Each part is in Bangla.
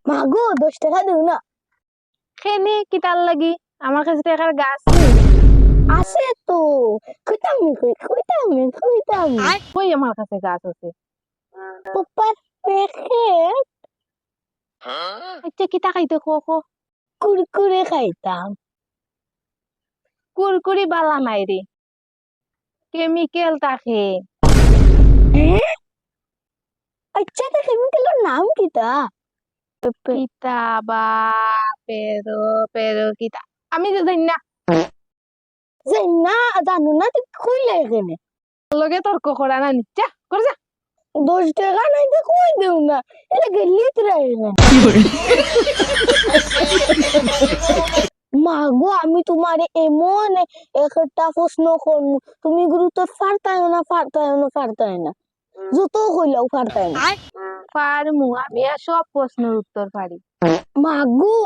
মাগো 10 টাকা দেও না। খেনি কিতার লাগি আমার কাছে টাকার গাছ আছে তো, কইতাম কই আমার কাছে গাছ আছে। পোপার প্যাকেট আচ্ছা কিতা খাইতে খো খো। কুরকুরে খাইতাম। কুরকুরি বালা নাই রে, কেমিক্যাল থাকে। হ্যাঁ, আচ্ছা তো কেমিক্যালের নাম কিতা? কিতা বা পেরো পেরো কিতা আমি তো জানি না। যে না জানো না তুই কইলে এখানে লগে তর্ক করা না নিচ্ছা করে যা। 10 টাকা নাই তো কই দেও না, এটা গেলিত রাখবেন। মাগো আমি তোমারে এমন একটা প্রশ্ন করবো, তুমি গুরুত্ব ফারতাই না যত কইলাও ফারতাই না। পারমু আমি আর সব প্রশ্নের উত্তর পারি। মাগো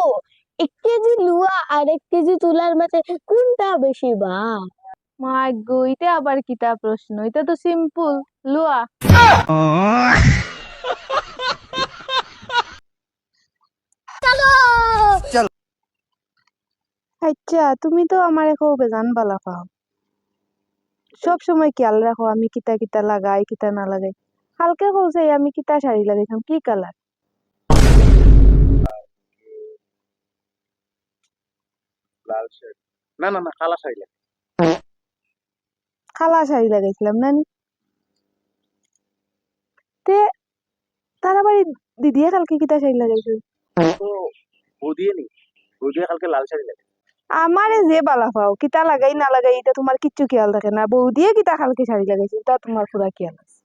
1 কেজি লুয়া আর 1 কেজি তুলার মাঝে কোনটা বেশি বা? মাই গো এটা আবার কিতা প্রশ্ন, এটা তো সিম্পল। লুয়া। আচ্ছা তুমি তো আমার এখন বেজান বালা পাও, সব সময় খেয়াল রাখো আমি কিতা কিতা লাগাই কিতা না লাগাই। কালকে বলছে আমি কিতা শাড়ি লাগাইতাম, কি কালার? লাল শাড়ি না না না কালা শাড়ি লাগে। কালা শাড়ি লাগাইছিলাম নানি। তে তারা বাড়ি দিদিয়ে কালকে কিতা শাড়ি লাগাইছিল? তো বৌদিয়ে নি বৌদিয়ে কালকে লাল শাড়ি লাগে। আমারে যে বালা পাও কিতা লাগাই না লাগাই এটা তোমার কিচ্ছু খেয়াল থাকে না। বউ দিয়ে কিতা কালকে শাড়ি লাগাইছিল তা তোমার পুরা খেয়াল আছে।